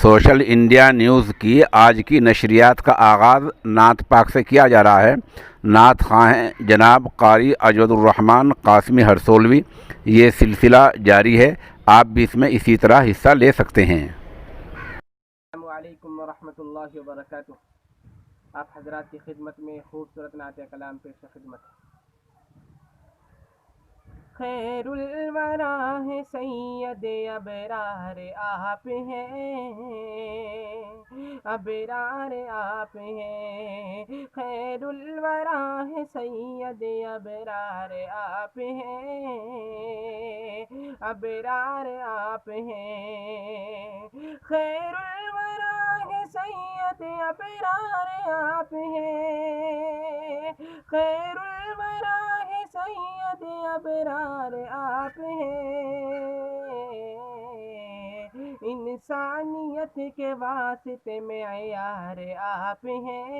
Social India news کی آج کی نشریات کا آغاز نعت پاک سے کیا جا رہا ہے۔ نعت خواں ہیں جناب قاری اجود الرحمن قاسمی ہرسولوی۔ یہ سلسلہ جاری ہے، آپ بھی اس میں اسی طرح حصہ لے سکتے ہیں۔ السلام علیکم ورحمۃ اللہ وبرکاتہ۔ آپ حضرات کی خدمت میں خوبصورت نعت کلام پیش خدمت۔ خیر الورا ہے سید ابرار آپ ہیں، ابرار آپ ہیں۔ خیر الورا ہے سید ابرار آپ ہیں، ابرار آپ ہیں۔ خیر الورا ہے سید ابرار آپ ہیں، خیر الورا ہے سید ابرار آپ ہیں۔ انسانیت کے واسطے معیار آپ ہیں،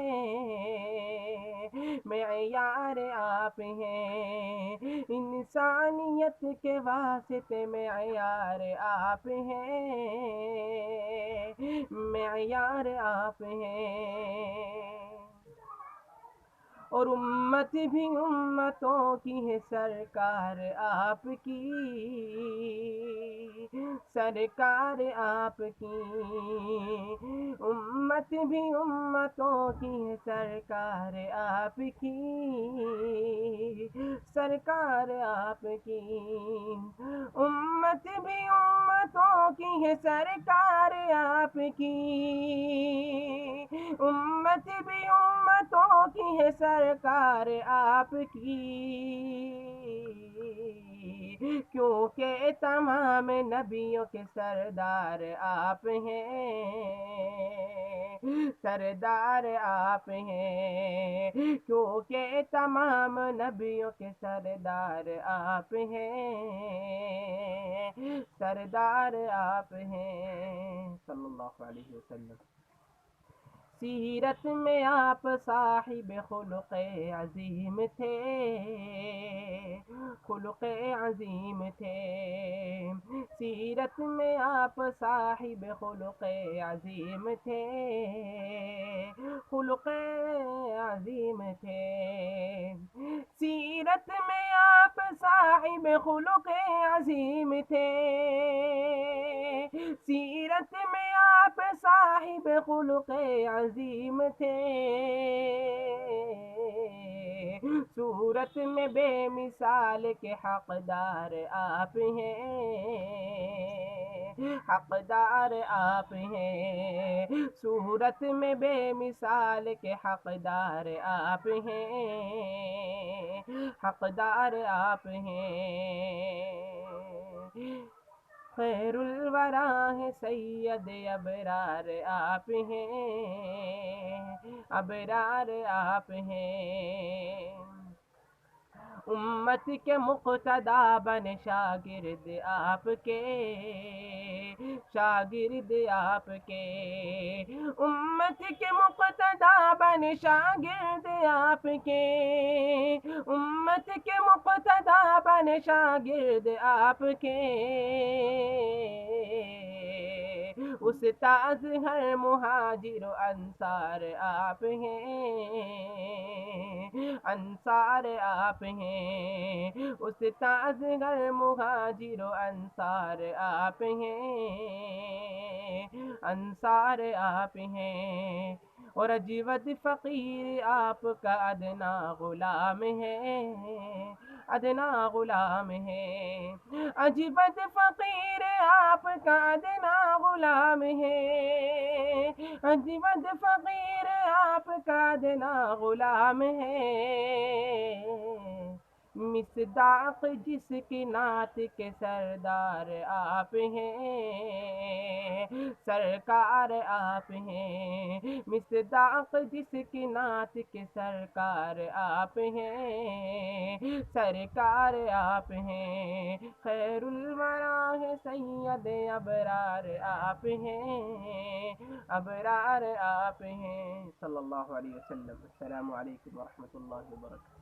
معیار آپ ہیں۔ انسانیت کے واسطے معیار آپ ہیں، معیار آپ ہیں۔ اور امت بھی امتوں کی ہے سرکار آپ کی، سرکار آپ کی۔ امت بھی امتوں کی ہے سرکار آپ کی، سرکار آپ کی۔ امت بھی امتوں کی ہے سرکار آپ کی، امت بھی امتوں کی ہے سرکار آپ کی۔ کیونکہ تمام نبیوں کے سردار آپ ہیں، سردار آپ ہیں۔ کیونکہ تمام نبیوں کے سردار آپ ہیں، سردار آپ ہیں۔ صلی اللہ علیہ وسلم۔ سیرت میں آپ صاحب خلق عظیم تھے، خلق عظیم تھے۔ سیرت میں آپ صاحب خلق عظیم تھے، خلق عظیم تھے۔ سیرت میں آپ صاحب خلق عظیم تھے، سیرت میں آپ صاحب خلق عظیم تھے۔ صورت میں بے مثال کے حقدار آپ ہیں، حقدار آپ ہیں۔ صورت میں بے مثال کے حقدار آپ ہیں، حقدار آپ ہیں۔ خیر الورا ہے سید ابرار آپ ہیں، ابرار آپ ہیں۔ امت کے مقتدی بن شاگرد آپ کے، شاگرد آپ کے۔ امت کے مقتدی بن شاگرد آپ کے، امت کے مقتدی بن شاگرد آپ کے۔ استاذ ہر مہاجر و انصار آپ ہیں، انصار آپ ہیں۔ استاذ ہر مہاجر و انصار آپ ہیں، انصار آپ ہیں۔ اور اجود فقیر آپ کا ادنا غلام ہے، ادنا غلام ہے۔ اجود فقیر آپ کا ادنا غلام ہے، اجود فقیر آپ کا ادنا غلام ہے۔ مصداق جس کی نعت کے سردار آپ ہیں، سرکار آپ ہیں۔ مصداق جس کی نعت کے سرکار آپ ہیں، سرکار آپ ہیں۔ خیر الورا ہے سید ابرار آپ ہیں، ابرار آپ ہیں۔ صلی اللہ علیہ وسلم۔ السلام علیکم ورحمۃ اللہ وبرکاتہ۔